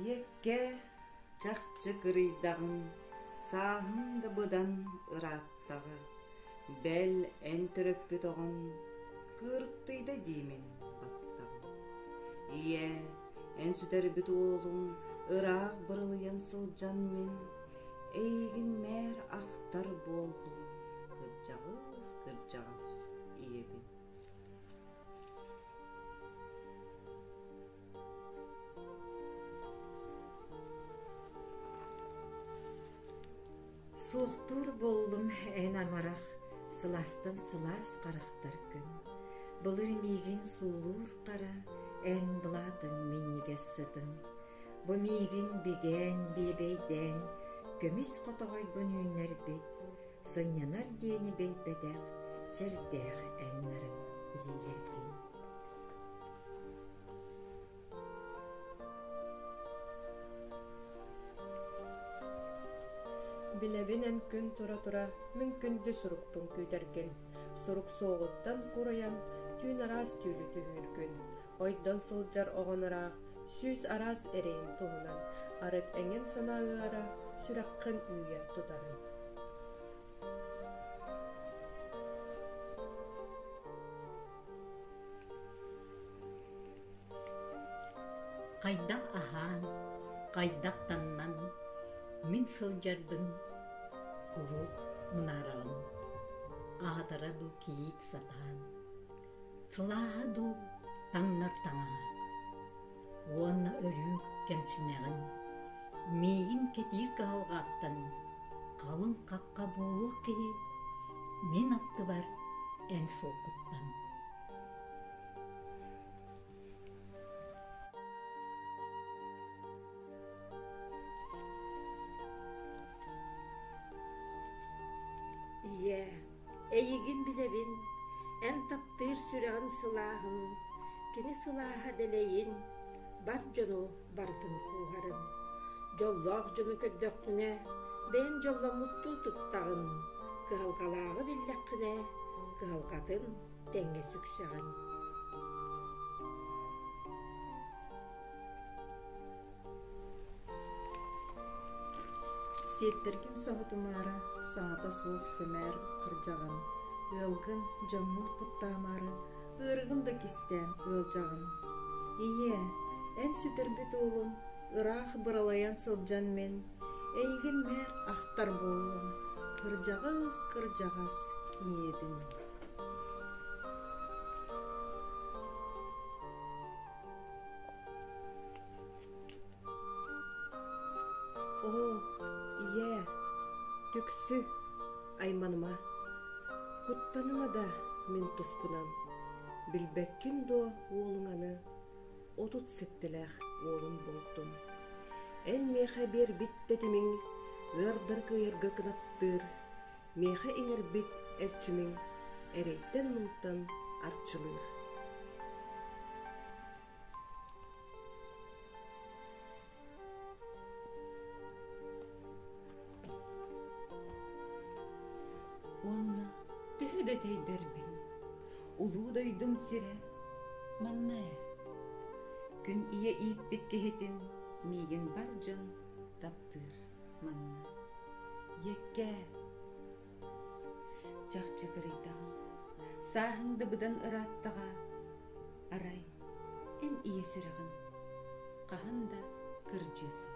Екке жақчы кырыйдағын, сағын да бұдан ыраттағы, бәл ән түріппі тоғын, кырықтыйда деймін баттағы. Ие, ән сүтер бүт олым, ырақ бұрылыян сылжан мен, әйгін мәр ақтар болдым, кыржағыз иебін. Соқтур болдым ән амарақ, сыластан сылас қарақтар күн. Бұлыр мейгін сулур қара, ән бұладың меннеге сыдың. Бұ мейгін беген бейбейден, көміс қотағай бұн үйнер бет, сынянар дені бейбедәқ, жердәқ әннарын илелерген. Билебинен күн тура-тура, мүмкүнді сурукпун күйдерген. Сурук соғыттан кураян, түйін арас түйілі түйілгін. Ойдан сылжар оғынырақ, сүйіс арас әрейін туғынан. Арыт әңен санағы ара, сүраққын үйе тұдарын. Қайдақ ахан, қайдақ таннан, мен сылжардың Курuk menarang, ahatara du kiik satan, selaha du tangnar tangan, wana örük kemsineğin, meyin ketir kalgattan, kalın kakka boğuk ki, men attı var en soğuktan. Ие, эйигин билебин, эн таптыр сүрәгін сылағын, кені сылаға дәлейін, бар жону бардын куғарын. Жоллақ жону көддөқкіне, бән жолла мұтту тұттағын, кығалғалағы білдәқкіне, кығалғатын тәңге сүксәғын. Сеттерген соғытымары, саңата соғық семер қыржағын. Үлгін жонның пұттамары, ұрығын да кестен өлжағын. Ие, ән сүтер бет олым, ұрақ бұралаян сылжан мен, әйгін мәр ақтар болым, кыржағыз иебін. Ие, түксі айманыма, құттаныма да мен тұспынан, білбәккін до олыңаны, отут сеттіләқ олым болдым. Ән меха бер биттетімің, ұрдыр күйіргі кынаттыр, меха еңір бит әрчімің, әрейттен мұнтан арчылыр. Онна түйді тейдербін, улу дойдым сире, манна. Күн ие иіп біткехетін, мейген бар жон таптыр, манна. Екке, жақчы кырыйдағын, сағыңды бұдан ыраттыға, арай, ән ие сүріғын, қағында кыржызы.